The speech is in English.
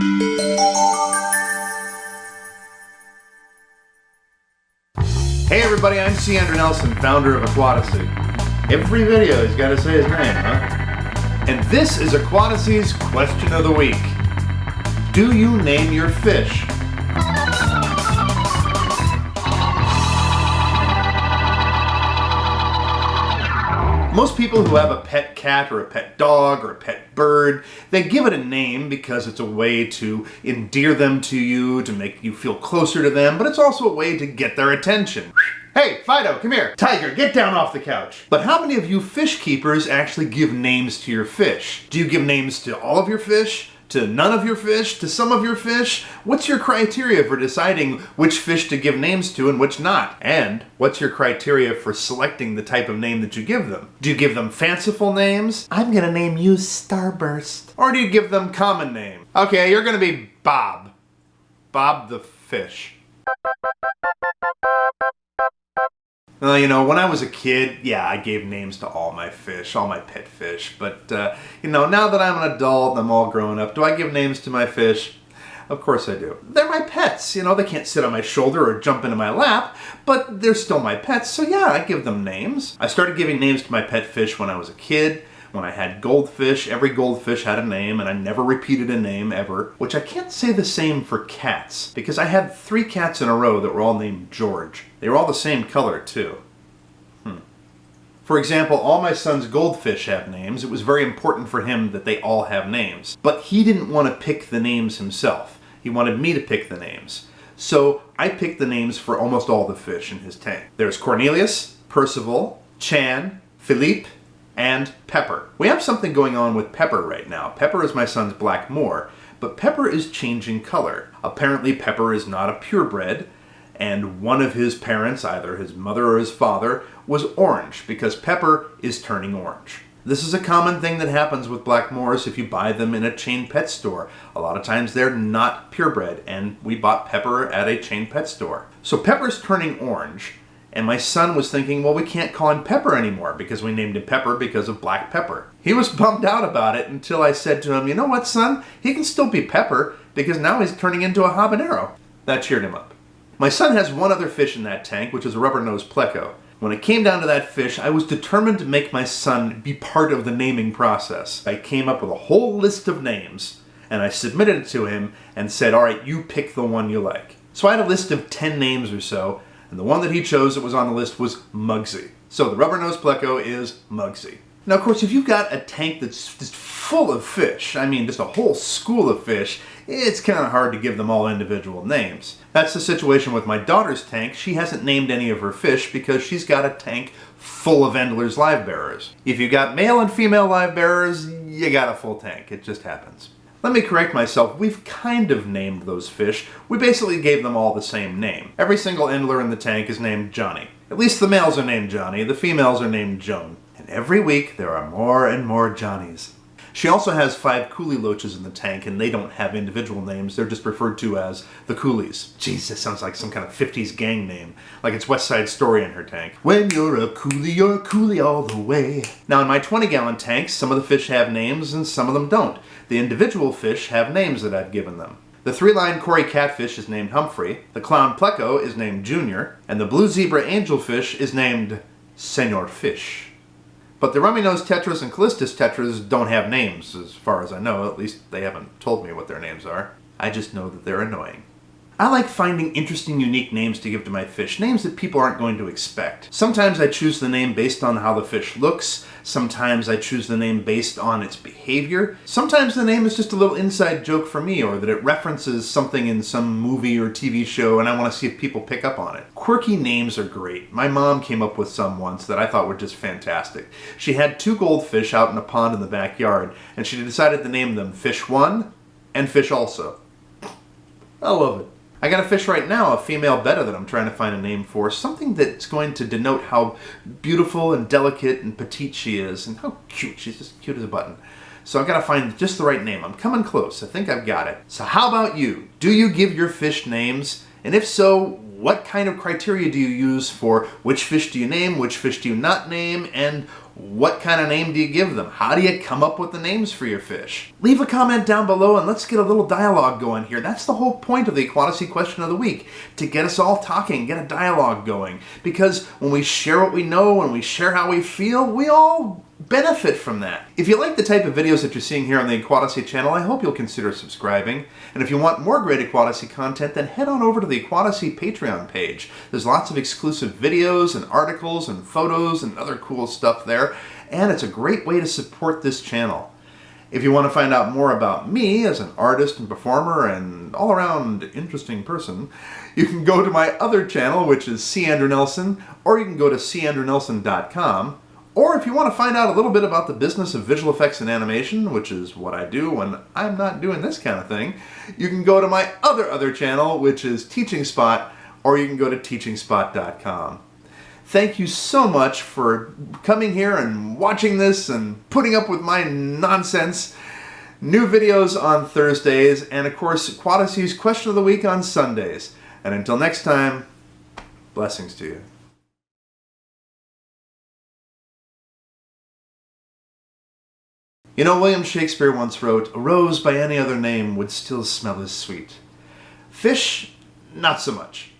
Hey everybody, I'm C. Andrew Nelson, founder of AQUATASY. Every video he's got to say his name, huh? And this is AQUATASY'S Question of the Week. Do you name your fish? Most people who have a pet cat or a pet dog or a pet bird, they give it a name because it's a way to endear them to you, to make you feel closer to them, but it's also a way to get their attention. Hey, Fido, come here. Tiger, get down off the couch. But how many of you fish keepers actually give names to your fish? Do you give names to all of your fish? To none of your fish? To some of your fish? What's your criteria for deciding which fish to give names to and which not? And what's your criteria for selecting the type of name that you give them? Do you give them fanciful names? I'm gonna name you Starburst. Or do you give them common name? Okay, you're gonna be Bob. Bob the fish. Well, you know, when I was a kid, yeah, I gave names to all my fish, all my pet fish. But, you know, now that I'm an adult and I'm all grown up, do I give names to my fish? Of course I do. They're my pets. You know, they can't sit on my shoulder or jump into my lap, but they're still my pets. So yeah, I give them names. I started giving names to my pet fish when I was a kid. When I had goldfish, every goldfish had a name, and I never repeated a name ever, which I can't say the same for cats, because I had 3 cats in a row that were all named George. They were all the same color, too. For example, all my son's goldfish have names. It was very important for him that they all have names. But he didn't want to pick the names himself. He wanted me to pick the names. So I picked the names for almost all the fish in his tank. There's Cornelius, Percival, Chan, Philippe, and Pepper. We have something going on with Pepper right now. Pepper is my son's black Moor, but Pepper is changing color. Apparently Pepper is not a purebred, and one of his parents, either his mother or his father, was orange because Pepper is turning orange. This is a common thing that happens with black Moors if you buy them in a chain pet store. A lot of times they're not purebred, and we bought Pepper at a chain pet store. So Pepper's turning orange, and my son was thinking, well, we can't call him Pepper anymore because we named him Pepper because of black pepper. He was bummed out about it until I said to him, you know what, son? He can still be Pepper because now he's turning into a habanero. That cheered him up. My son has one other fish in that tank, which is a rubber-nosed pleco. When it came down to that fish, I was determined to make my son be part of the naming process. I came up with a whole list of names, and I submitted it to him and said, all right, you pick the one you like. So I had a list of 10 names or so, and the one that he chose that was on the list was Muggsy. So the rubber-nosed pleco is Muggsy. Now, of course, if you've got a tank that's just full of fish, I mean just a whole school of fish, it's kind of hard to give them all individual names. That's the situation with my daughter's tank. She hasn't named any of her fish because she's got a tank full of Endler's live bearers. If you've got male and female live bearers, you got a full tank. It just happens. Let me correct myself. We've kind of named those fish. We basically gave them all the same name. Every single Endler in the tank is named Johnny. At least the males are named Johnny. The females are named Joan. And every week there are more and more Johnnies. She also has 5 coolie loaches in the tank, and they don't have individual names. They're just referred to as the Coolies. Jeez, that sounds like some kind of 50s gang name. Like it's West Side Story in her tank. When you're a coolie all the way. Now in my 20-gallon tanks, some of the fish have names and some of them don't. The individual fish have names that I've given them. The 3-line Cory catfish is named Humphrey, the clown pleco is named Junior, and the blue zebra angelfish is named Senor Fish. But the rummy-nosed tetras and callistus tetras don't have names, as far as I know. At least they haven't told me what their names are. I just know that they're annoying. I like finding interesting, unique names to give to my fish, names that people aren't going to expect. Sometimes I choose the name based on how the fish looks. Sometimes I choose the name based on its behavior. Sometimes the name is just a little inside joke for me, or that it references something in some movie or TV show and I want to see if people pick up on it. Quirky names are great. My mom came up with some once that I thought were just fantastic. She had 2 goldfish out in a pond in the backyard, and she decided to name them Fish 1 and Fish Also. I love it. I got a fish right now, a female betta that I'm trying to find a name for, something that's going to denote how beautiful and delicate and petite she is, and how cute. She's just cute as a button. So I've got to find just the right name. I'm coming close. I think I've got it. So how about you? Do you give your fish names? And if so, what kind of criteria do you use for which fish do you name, which fish do you not name, and What kind of name do you give them? How do you come up with the names for your fish? Leave a comment down below and let's get a little dialogue going here. That's the whole point of the Aquatasy Question of the Week, to get us all talking, get a dialogue going. Because when we share what we know and we share how we feel, we all benefit from that. If you like the type of videos that you're seeing here on the Aquatasy channel, I hope you'll consider subscribing. And if you want more great Aquatasy content, then head on over to the Aquatasy Patreon page. There's lots of exclusive videos and articles and photos and other cool stuff there, and it's a great way to support this channel. If you want to find out more about me as an artist and performer and all-around interesting person, you can go to my other channel, which is C. Andrew Nelson, or you can go to candrewnelson.com. Or if you want to find out a little bit about the business of visual effects and animation, which is what I do when I'm not doing this kind of thing, you can go to my other channel, which is Teaching Spot, or you can go to teachingspot.com. Thank you so much for coming here and watching this and putting up with my nonsense. New videos on Thursdays, and of course, Aquatasy's Question of the Week on Sundays. And until next time, blessings to you. You know, William Shakespeare once wrote, "A rose by any other name would still smell as sweet. Fish, not so much."